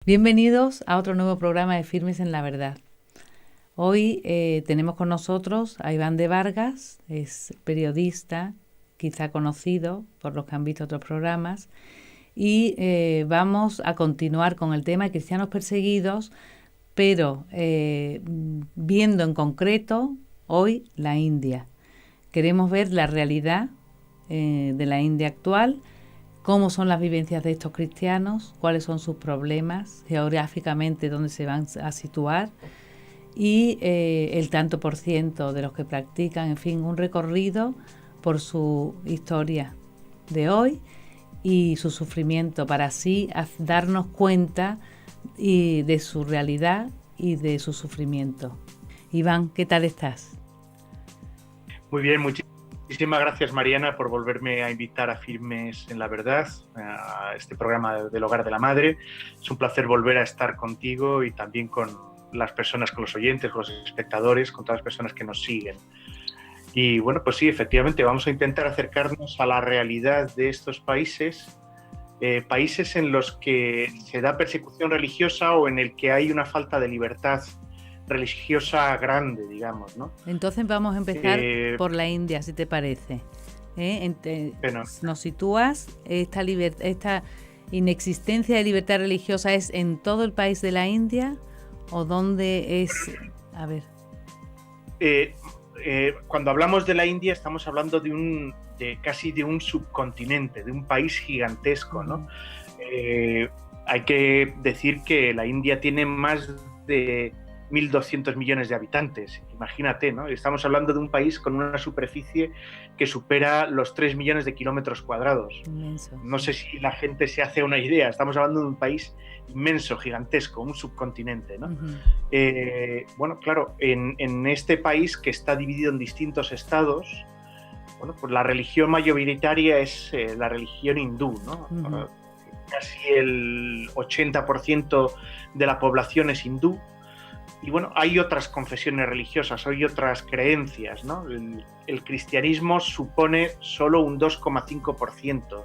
Bienvenidos a otro nuevo programa de Firmes en la Verdad. Hoy tenemos con nosotros a Iván de Vargas, es periodista, quizá conocido por los que han visto otros programas, y vamos a continuar con el tema de cristianos perseguidos, pero viendo en concreto hoy la India. Queremos ver la realidad de la India actual, cómo son las vivencias de estos cristianos, cuáles son sus problemas, geográficamente dónde se van a situar y el tanto por ciento de los que practican, en fin, un recorrido por su historia de hoy y su sufrimiento, para así darnos cuenta de su realidad y de su sufrimiento. Iván, ¿qué tal estás? Muy bien, muchísimas gracias, Mariana, por volverme a invitar a Firmes en la Verdad, a este programa del Hogar de la Madre. Es un placer volver a estar contigo y también con las personas, con los oyentes, con los espectadores, con todas las personas que nos siguen. Y bueno, pues sí, efectivamente, vamos a intentar acercarnos a la realidad de estos países, países en los que se da persecución religiosa o en el que hay una falta de libertad religiosa grande, digamos, ¿no? Entonces vamos a empezar por la India, si te parece. Nos sitúas, esta inexistencia de libertad religiosa es en todo el país de la India o dónde es. A ver. Cuando hablamos de la India estamos hablando casi de un subcontinente, de un país gigantesco, ¿no? Hay que decir que la India tiene más de 1.200 millones de habitantes, imagínate, ¿no? Estamos hablando de un país con una superficie que supera los 3 millones de kilómetros cuadrados. Inmenso. No sé si la gente se hace una idea, estamos hablando de un país inmenso, gigantesco, un subcontinente, ¿no? Bueno, claro, en este país que está dividido en distintos estados, bueno, pues la religión mayoritaria es la religión hindú, ¿no? Casi el 80% de la población es hindú. Y bueno, hay otras confesiones religiosas, hay otras creencias, ¿no? El cristianismo supone solo un 2,5%.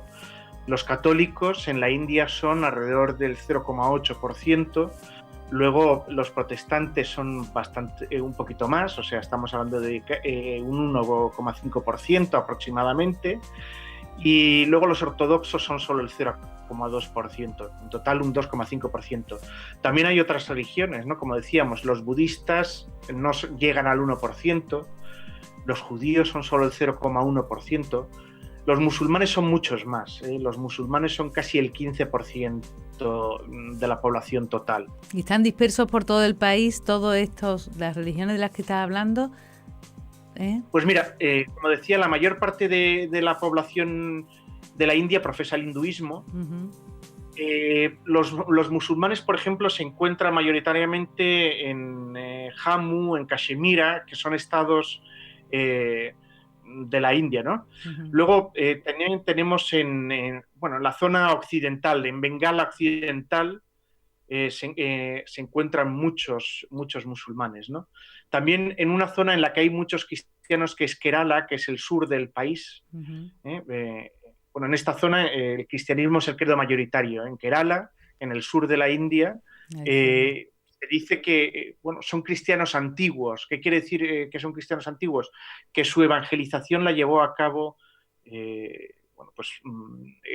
Los católicos en la India son alrededor del 0,8%. Luego los protestantes son un poquito más, o sea, estamos hablando de un 1,5% aproximadamente. Y luego los ortodoxos son solo el 0,2%, en total un 2,5%. También hay otras religiones, ¿no? Como decíamos, los budistas no llegan al 1%, los judíos son solo el 0,1%, los musulmanes son muchos más, los musulmanes son casi el 15% de la población total. ¿Y están dispersos por todo el país las religiones de las que estás hablando? Pues mira, como decía, la mayor parte de la población de la India profesa el hinduismo. Los musulmanes, por ejemplo, se encuentran mayoritariamente en Jammu, en Cachemira, que son estados de la India, ¿no? Luego también tenemos en la zona occidental, en Bengala occidental, se encuentran muchos musulmanes, ¿no? También en una zona en la que hay muchos cristianos, que es Kerala, que es el sur del país. Bueno, en esta zona el cristianismo es el credo mayoritario. En Kerala, en el sur de la India, se dice que son cristianos antiguos. ¿Qué quiere decir que son cristianos antiguos? Que su evangelización la llevó a cabo...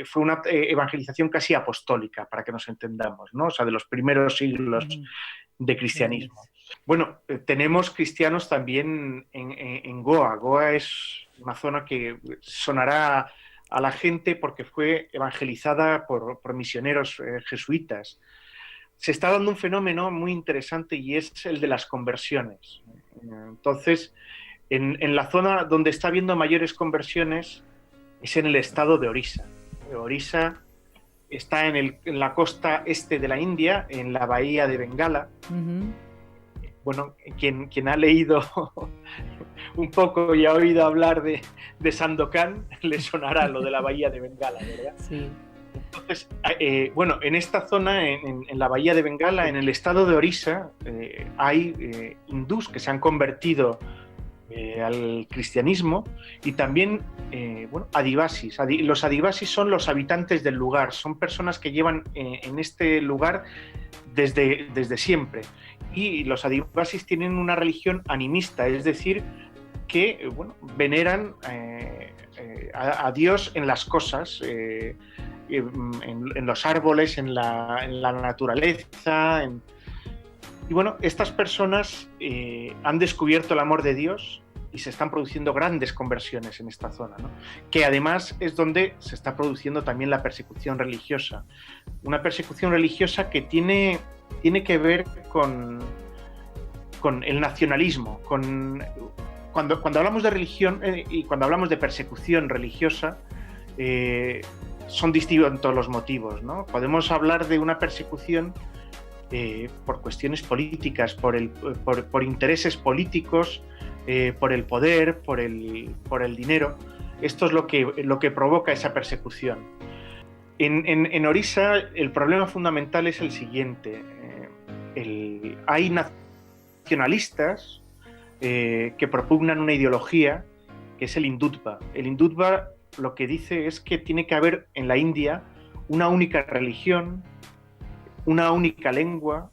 fue una evangelización casi apostólica, para que nos entendamos, ¿no? O sea, de los primeros siglos de cristianismo. Bueno, tenemos cristianos también en Goa. Goa es una zona que sonará a la gente porque fue evangelizada por misioneros jesuitas. Se está dando un fenómeno muy interesante y es el de las conversiones. Entonces, en la zona donde está habiendo mayores conversiones es en el estado de Orissa. Orissa está en la costa este de la India, en la bahía de Bengala. Bueno, quien ha leído un poco y ha oído hablar de Sandokan, le sonará lo de la bahía de Bengala, ¿verdad? Sí. Entonces, en esta zona, en la bahía de Bengala, en el estado de Orissa, hay hindús que se han convertido al cristianismo, y también adivasis. Los adivasis son los habitantes del lugar, son personas que llevan en este lugar desde siempre. Y los adivasis tienen una religión animista, es decir, que veneran a Dios en las cosas, en los árboles, en la naturaleza. Y estas personas han descubierto el amor de Dios y se están produciendo grandes conversiones en esta zona, ¿no? Que además es donde se está produciendo también la persecución religiosa. Una persecución religiosa que tiene que ver con el nacionalismo. Cuando hablamos de religión y cuando hablamos de persecución religiosa, son distintos los motivos, ¿no? Podemos hablar de una persecución por cuestiones políticas, por intereses políticos, por el poder, por el dinero. Esto es lo que provoca esa persecución. En Orissa el problema fundamental es el siguiente. Hay nacionalistas que propugnan una ideología que es el hindutva. El hindutva lo que dice es que tiene que haber en la India una única religión, una única lengua,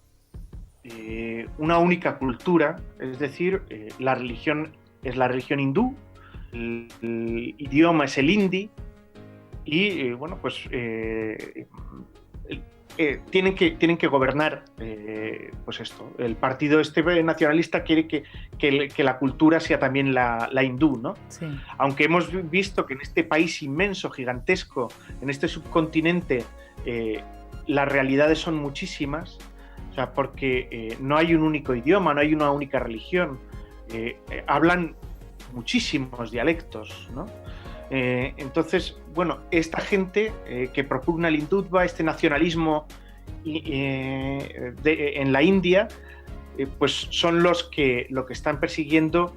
una única cultura, es decir, la religión es la religión hindú, el idioma es el hindi, y tienen que gobernar esto. El partido nacionalista quiere que la cultura sea también la hindú, ¿no? Sí. Aunque hemos visto que en este país inmenso, gigantesco, en este subcontinente, las realidades son muchísimas, o sea, porque no hay un único idioma, no hay una única religión, hablan muchísimos dialectos, ¿no? Entonces, esta gente que propugna el hindutva, este nacionalismo en la India, pues son lo que están persiguiendo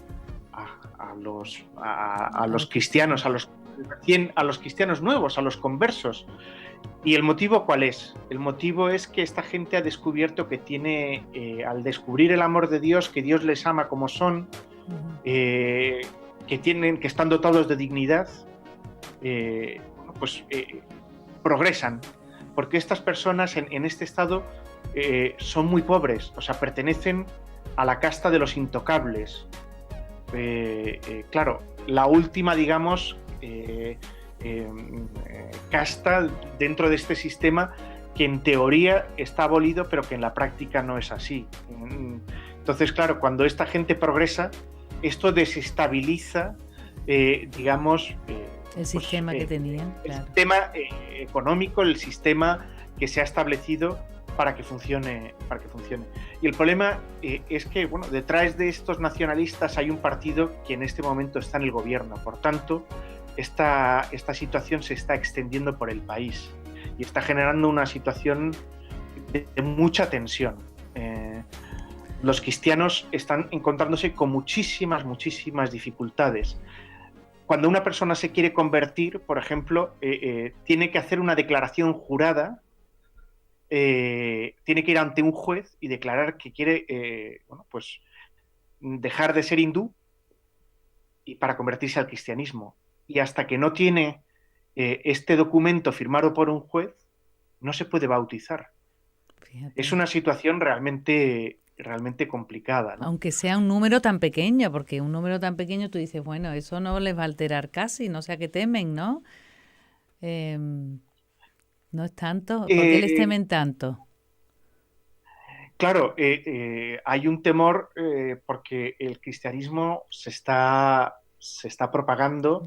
a los cristianos, a los cristianos nuevos, a los conversos. ¿Y el motivo cuál es? El motivo es que esta gente ha descubierto que tiene, al descubrir el amor de Dios, que Dios les ama como son, que están dotados de dignidad, progresan, porque estas personas en este estado son muy pobres, o sea, pertenecen a la casta de los intocables. Claro, la última, digamos, casta dentro de este sistema que en teoría está abolido, pero que en la práctica no es así. Entonces, claro, cuando esta gente progresa, esto desestabiliza, digamos, el sistema que tenían, claro. El sistema económico, el sistema que se ha establecido para que funcione. Y el problema es que, detrás de estos nacionalistas hay un partido que en este momento está en el gobierno. Por tanto, esta situación se está extendiendo por el país y está generando una situación de mucha tensión. Los cristianos están encontrándose con muchísimas dificultades. Cuando una persona se quiere convertir, por ejemplo, tiene que hacer una declaración jurada, tiene que ir ante un juez y declarar que quiere dejar de ser hindú y para convertirse al cristianismo. Y hasta que no tiene este documento firmado por un juez, no se puede bautizar. Fíjate. Es una situación realmente complicada, ¿no? Aunque sea un número tan pequeño, porque un número tan pequeño tú dices, bueno, eso no les va a alterar casi, no sé a qué temen, ¿no? No es tanto. ¿Por qué les temen tanto? Claro, hay un temor porque el cristianismo se está propagando,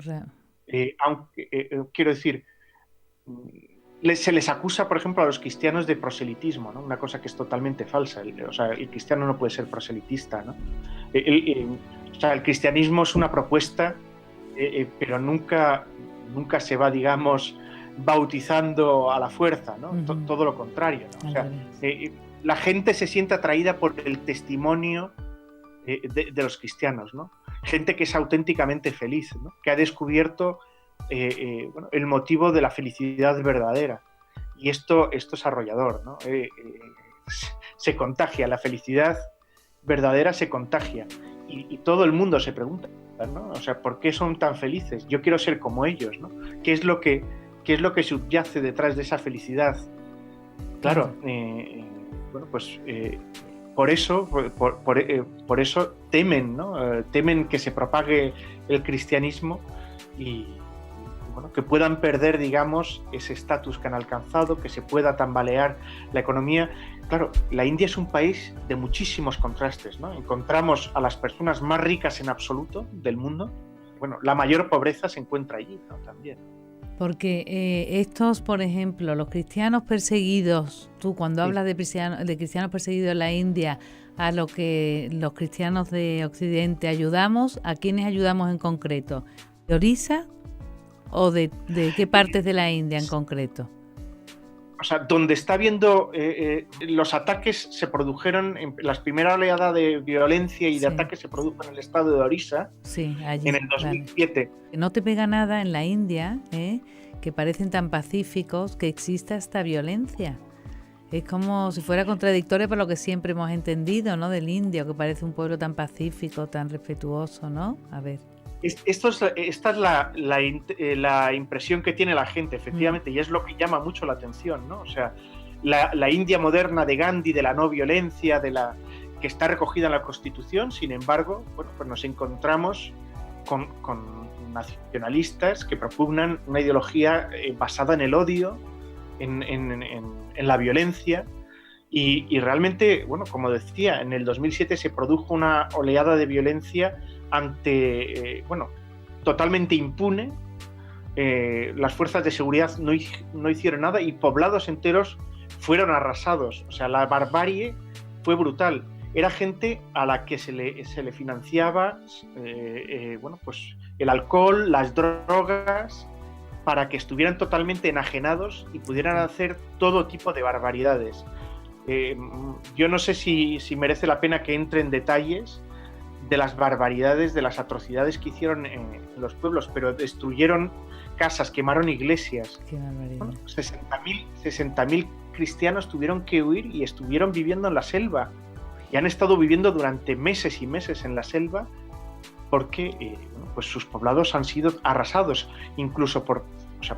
aunque quiero decir, se les acusa, por ejemplo, a los cristianos de proselitismo, ¿no? Una cosa que es totalmente falsa. O sea, el cristiano no puede ser proselitista, ¿no? O sea, el cristianismo es una propuesta, pero nunca se va, digamos, bautizando a la fuerza, ¿no? Todo lo contrario, ¿no? O sea, la gente se siente atraída por el testimonio de los cristianos, ¿no? Gente que es auténticamente feliz, ¿no? Que ha descubierto el motivo de la felicidad verdadera. Y esto es arrollador, ¿no? Se contagia, la felicidad verdadera se contagia. y todo el mundo se pregunta, ¿no? O sea, ¿por qué son tan felices? Yo quiero ser como ellos, ¿no? ¿Qué es lo que subyace detrás de esa felicidad? Claro, bueno, pues por eso temen, ¿no? Temen que se propague el cristianismo y bueno, que puedan perder, digamos, ese estatus que han alcanzado, que se pueda tambalear la economía. Claro, la India es un país de muchísimos contrastes, ¿no? Encontramos a las personas más ricas en absoluto del mundo. Bueno, la mayor pobreza se encuentra allí, ¿no? También. Porque estos, por ejemplo, los cristianos perseguidos, tú cuando hablas de cristianos perseguidos en la India, a lo que los cristianos de Occidente ayudamos, ¿a quiénes ayudamos en concreto? ¿De Orissa o de qué partes de la India en concreto? O sea, donde está habiendo los ataques se produjeron, la primera oleada de violencia y de ataques se produjo en el estado de Orissa, allí, en el 2007. Vale. No te pega nada en la India, que parecen tan pacíficos, que exista esta violencia. Es como si fuera contradictorio para lo que siempre hemos entendido, ¿no? Del indio, que parece un pueblo tan pacífico, tan respetuoso, ¿no? A ver. Esta es la impresión que tiene la gente, efectivamente, y es lo que llama mucho la atención, ¿no? O sea, la India moderna de Gandhi, de la no violencia, que está recogida en la Constitución, sin embargo, bueno, pues nos encontramos con nacionalistas que propugnan una ideología basada en el odio, en la violencia, y realmente, bueno, como decía, en el 2007 se produjo una oleada de violencia totalmente impune. Las fuerzas de seguridad no hicieron nada y poblados enteros fueron arrasados. O sea, la barbarie fue brutal. Era gente a la que se le financiaba pues el alcohol, las drogas, para que estuvieran totalmente enajenados y pudieran hacer todo tipo de barbaridades. Yo no sé si merece la pena que entre en detalles de las barbaridades, de las atrocidades que hicieron en los pueblos, pero destruyeron casas, quemaron iglesias. Qué barbaridad. Bueno, 60.000 cristianos tuvieron que huir y estuvieron viviendo en la selva. Y han estado viviendo durante meses y meses en la selva porque pues sus poblados han sido arrasados, incluso por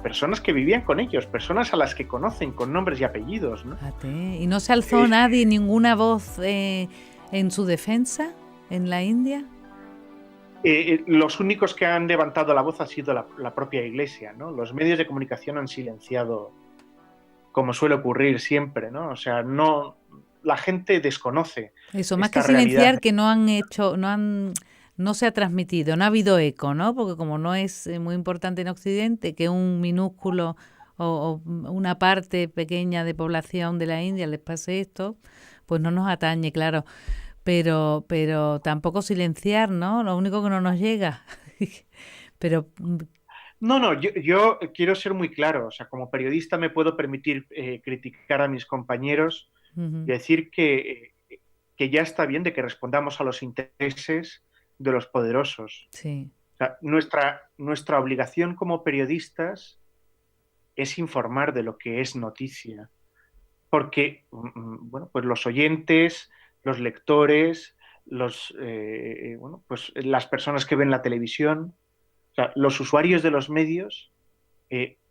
personas que vivían con ellos, personas a las que conocen con nombres y apellidos, ¿no? ¿Y no se alzó nadie, ninguna voz en su defensa en la India? Los únicos que han levantado la voz ha sido la propia Iglesia, ¿no? Los medios de comunicación han silenciado, como suele ocurrir siempre, ¿no? O sea, la gente desconoce. Eso, más que silenciar, que no se ha transmitido, no ha habido eco, ¿no? Porque como no es muy importante en Occidente que un minúsculo o una parte pequeña de población de la India les pase esto, pues no nos atañe, claro. Pero tampoco silenciar, ¿no? Lo único que no nos llega. Pero No, yo quiero ser muy claro. O sea, como periodista me puedo permitir criticar a mis compañeros y decir que ya está bien de que respondamos a los intereses de los poderosos. Sí. O sea, nuestra obligación como periodistas es informar de lo que es noticia. Porque, bueno, pues los oyentes, los lectores, pues las personas que ven la televisión, o sea, los usuarios de los medios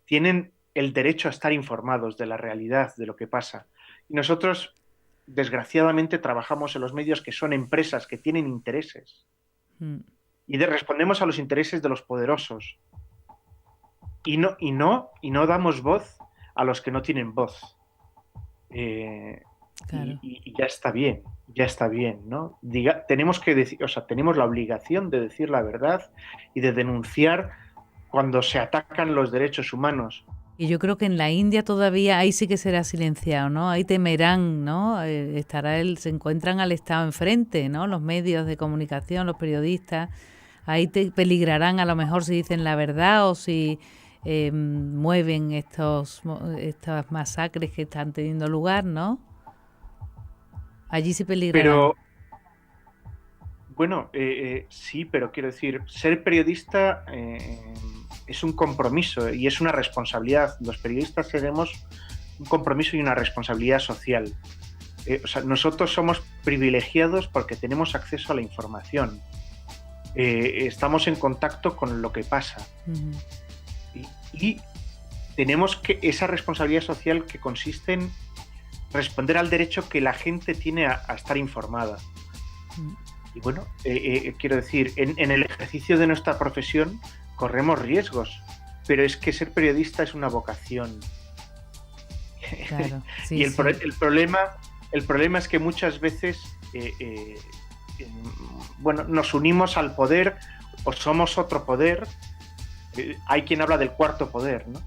tienen el derecho a estar informados de la realidad, de lo que pasa. Y nosotros, desgraciadamente, trabajamos en los medios que son empresas que tienen intereses. Y respondemos a los intereses de los poderosos. Y no damos voz a los que no tienen voz. Claro. Y ya está bien, ¿no? Tenemos que decir, tenemos la obligación de decir la verdad y de denunciar cuando se atacan los derechos humanos. Y yo creo que en la India todavía ahí sí que será silenciado, ¿no? Ahí temerán, ¿no? Se encuentran al Estado enfrente, ¿no? Los medios de comunicación, los periodistas, ahí peligrarán a lo mejor si dicen la verdad o si mueven estas masacres que están teniendo lugar, ¿no? Allí sí peligrarán. Pero, bueno, sí, pero quiero decir, ser periodista es un compromiso y es una responsabilidad. Los periodistas tenemos un compromiso y una responsabilidad social. O sea, nosotros somos privilegiados porque tenemos acceso a la información. Estamos en contacto con lo que pasa. Y tenemos esa responsabilidad social que consiste en responder al derecho que la gente tiene a estar informada. Y bueno, quiero decir, en el ejercicio de nuestra profesión corremos riesgos, pero es que ser periodista es una vocación. Claro, sí, y el problema es que muchas veces bueno, nos unimos al poder o somos otro poder. Hay quien habla del cuarto poder, ¿no?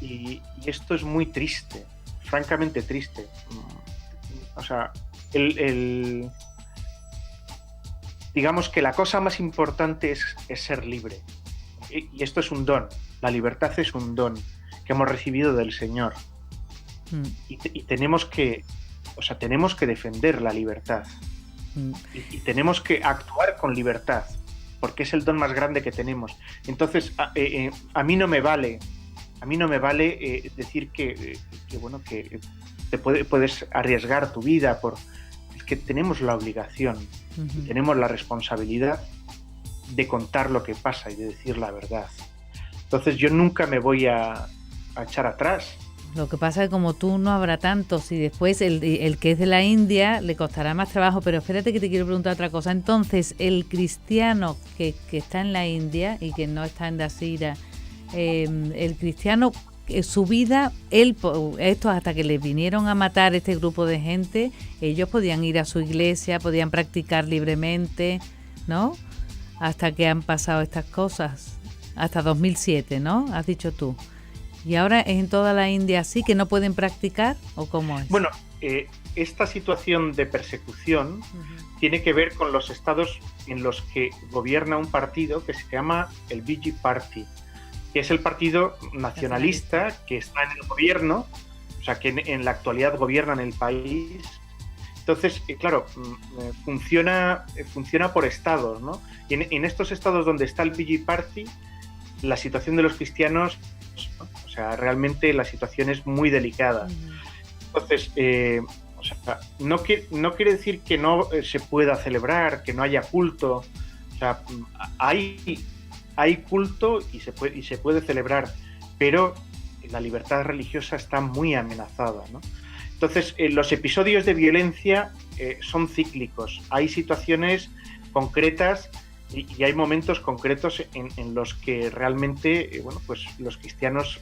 Y esto es muy triste, francamente triste. O sea, digamos que la cosa más importante es ser libre. Y esto es un don. La libertad es un don que hemos recibido del Señor. Y tenemos que defender la libertad. Y tenemos que actuar con libertad, porque es el don más grande que tenemos. Entonces, a mí no me vale decir que te puedes arriesgar tu vida es que tenemos la obligación, y tenemos la responsabilidad de contar lo que pasa y de decir la verdad. Entonces yo nunca me voy a echar atrás. Lo que pasa es que como tú no habrá tantos y después el que es de la India le costará más trabajo, pero espérate que te quiero preguntar otra cosa. Entonces, el cristiano que está en la India y que no está en Dasira, el cristiano, su vida, esto hasta que les vinieron a matar este grupo de gente, ellos podían ir a su iglesia, podían practicar libremente, ¿no? Hasta que han pasado estas cosas, hasta 2007, ¿no? Has dicho tú. ¿Y ahora es en toda la India así, que no pueden practicar, o cómo es? Bueno, esta situación de persecución tiene que ver con los estados en los que gobierna un partido que se llama el BJP Party, que es el partido nacionalista que está en el gobierno, o sea, que en la actualidad gobierna en el país. Entonces, claro, funciona por estados, ¿no? Y en estos estados donde está el BJP Party, la situación de los cristianos, ¿no? O sea, realmente la situación es muy delicada. Entonces, o sea, no quiere decir que no se pueda celebrar, que no haya culto. O sea, hay culto y se puede celebrar, pero la libertad religiosa está muy amenazada, ¿no? Entonces, los episodios de violencia son cíclicos. Hay situaciones concretas y hay momentos concretos en los que realmente pues los cristianos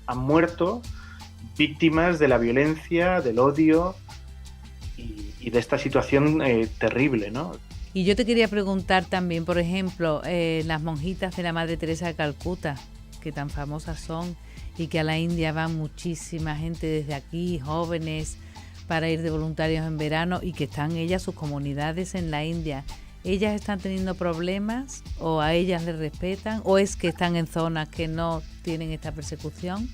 han muerto víctimas de la violencia, del odio y de esta situación terrible, ¿no? Y yo te quería preguntar también, por ejemplo, las monjitas de la Madre Teresa de Calcuta, que tan famosas son, y que a la India va muchísima gente desde aquí, jóvenes, para ir de voluntarios en verano, y que están ellas, sus comunidades en la India. ¿Ellas están teniendo problemas o a ellas les respetan o es que están en zonas que no tienen esta persecución?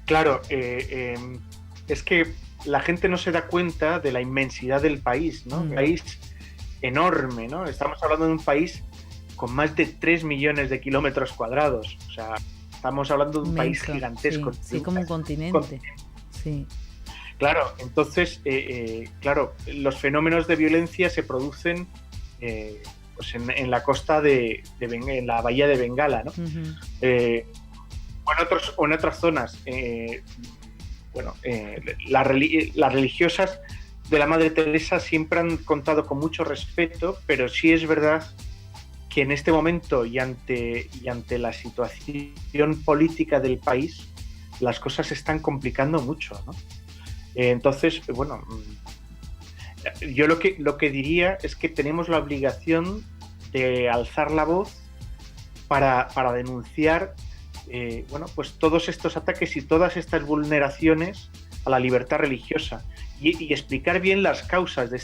Claro, es que la gente no se da cuenta de la inmensidad del país, ¿no? Un país enorme, ¿no? Estamos hablando de un país con más de 3 millones de kilómetros cuadrados. O sea, estamos hablando de un país gigantesco. Sí, como un continente. Sí. Claro, entonces, claro, los fenómenos de violencia se producen pues en la costa en la bahía de Bengala, ¿no? O en otras zonas. Las religiosas de la Madre Teresa siempre han contado con mucho respeto, pero sí es verdad que en este momento y ante la situación política del país, las cosas se están complicando mucho, ¿no? Entonces, bueno, yo lo que diría es que tenemos la obligación de alzar la voz para denunciar pues todos estos ataques y todas estas vulneraciones a la libertad religiosa y explicar bien las causas de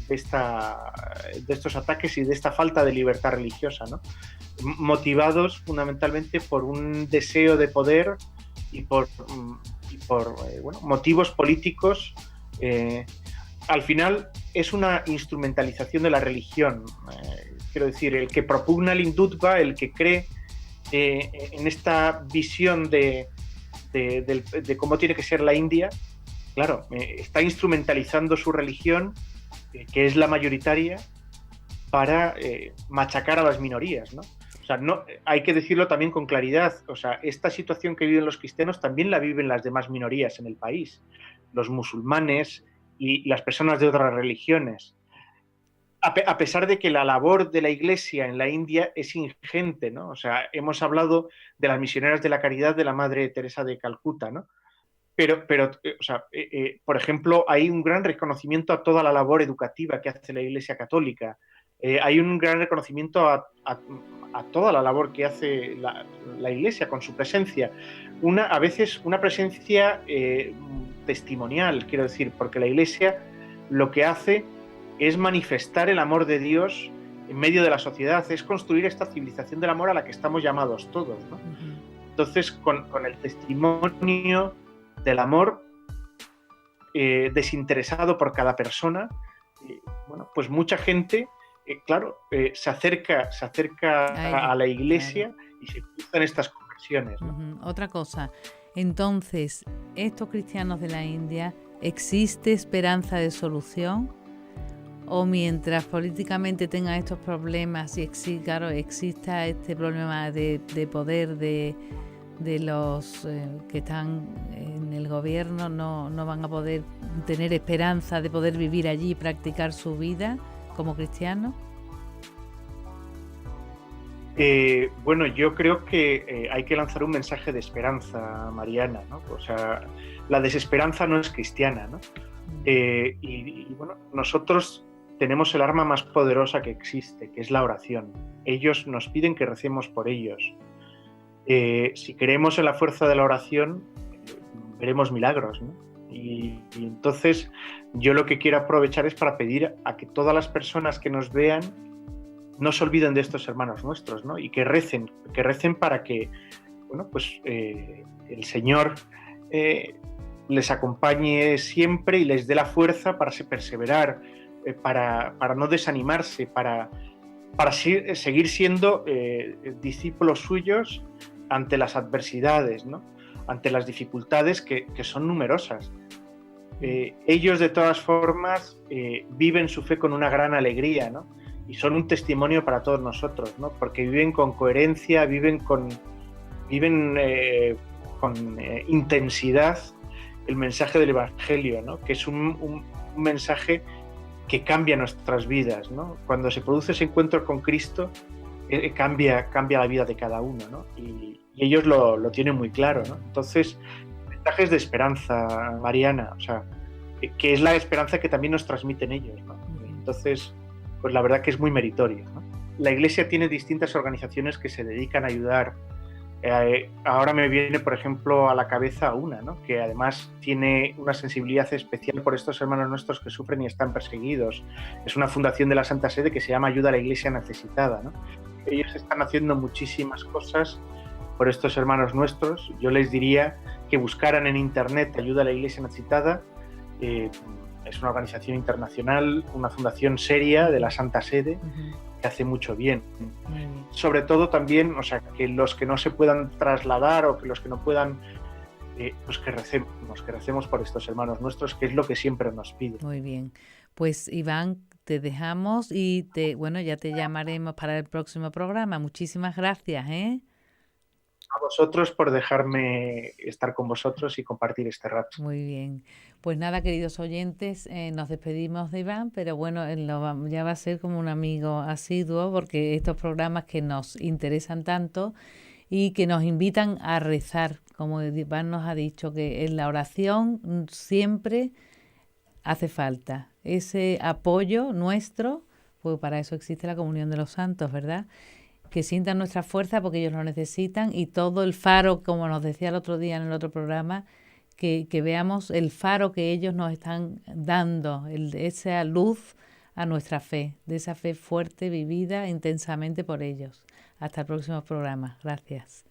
estos ataques y de esta falta de libertad religiosa, ¿no? Motivados fundamentalmente por un deseo de poder y por motivos políticos. Al final es una instrumentalización de la religión. Quiero decir, el que propugna el hindutva, el que cree en esta visión de de cómo tiene que ser la India, claro, está instrumentalizando su religión, que es la mayoritaria, para machacar a las minorías, ¿no? O sea, no, hay que decirlo también con claridad. O sea, esta situación que viven los cristianos también la viven las demás minorías en el país, los musulmanes y las personas de otras religiones. A pesar de que la labor de la Iglesia en la India es ingente, ¿no? O sea, hemos hablado de las misioneras de la caridad de la Madre Teresa de Calcuta, ¿no? Pero o sea, por ejemplo, hay un gran reconocimiento a toda la labor educativa que hace la Iglesia Católica. Hay un gran reconocimiento a toda la labor que hace la Iglesia con su presencia. A veces una presencia testimonial, quiero decir, porque la Iglesia lo que hace es manifestar el amor de Dios en medio de la sociedad, es construir esta civilización del amor a la que estamos llamados todos, ¿no? Entonces, con el testimonio del amor desinteresado por cada persona, bueno, pues mucha gente, claro, se acerca a la Iglesia, claro, y se cruzan estas conversiones, ¿no? Otra cosa, entonces, estos cristianos de la India, ¿existe esperanza de solución? O mientras políticamente tengan estos problemas y claro, exista este problema de poder de los que están en el gobierno, no van a poder tener esperanza de poder vivir allí y practicar su vida como cristianos. Bueno, yo creo que hay que lanzar un mensaje de esperanza, Mariana, ¿no? O sea, la desesperanza no es cristiana, ¿no? Y bueno, nosotros tenemos el arma más poderosa que existe, que es la oración. Ellos nos piden que recemos por ellos. Si creemos en la fuerza de la oración, veremos milagros, ¿no? Y entonces yo lo que quiero aprovechar es para pedir a que todas las personas que nos vean no se olviden de estos hermanos nuestros, ¿no? Y que recen para que, bueno, pues el Señor les acompañe siempre y les dé la fuerza para perseverar, para no desanimarse, para seguir siendo discípulos suyos ante las adversidades, ¿no? Ante las dificultades que son numerosas. Ellos, de todas formas, viven su fe con una gran alegría, ¿no? Y son un testimonio para todos nosotros, ¿no? Porque viven con coherencia, viven con intensidad el mensaje del Evangelio, ¿no? Que es un mensaje que cambia nuestras vidas, ¿no? Cuando se produce ese encuentro con Cristo, cambia la vida de cada uno, ¿no? Y ellos lo tienen muy claro, ¿no? Entonces, mensajes de esperanza, Mariana, o sea, que es la esperanza que también nos transmiten ellos, ¿no? Entonces, pues la verdad que es muy meritorio, ¿no? La Iglesia tiene distintas organizaciones que se dedican a ayudar. Ahora me viene, por ejemplo, a la cabeza una, ¿no? Que además tiene una sensibilidad especial por estos hermanos nuestros que sufren y están perseguidos. Es una fundación de la Santa Sede que se llama Ayuda a la Iglesia Necesitada, ¿no? Ellos están haciendo muchísimas cosas por estos hermanos nuestros. Yo les diría que buscaran en internet Ayuda a la Iglesia Necesitada. Es una organización internacional, una fundación seria de la Santa Sede, que hace mucho bien. Sobre todo también, o sea, que los que no se puedan trasladar o que los que no puedan, pues que recemos por estos hermanos nuestros, que es lo que siempre nos piden. Muy bien. Pues Iván, te dejamos y ya te llamaremos para el próximo programa. Muchísimas gracias, ¿eh? A vosotros por dejarme estar con vosotros y compartir este rato. Muy bien. Pues nada, queridos oyentes, nos despedimos de Iván, pero bueno, ya va a ser como un amigo asiduo, porque estos programas que nos interesan tanto y que nos invitan a rezar, como Iván nos ha dicho, que en la oración siempre hace falta ese apoyo nuestro, pues para eso existe la comunión de los santos, ¿verdad? Que sientan nuestra fuerza porque ellos lo necesitan, y todo el faro, como nos decía el otro día en el otro programa, que veamos el faro que ellos nos están dando, esa luz a nuestra fe, de esa fe fuerte, vivida intensamente por ellos. Hasta el próximo programa. Gracias.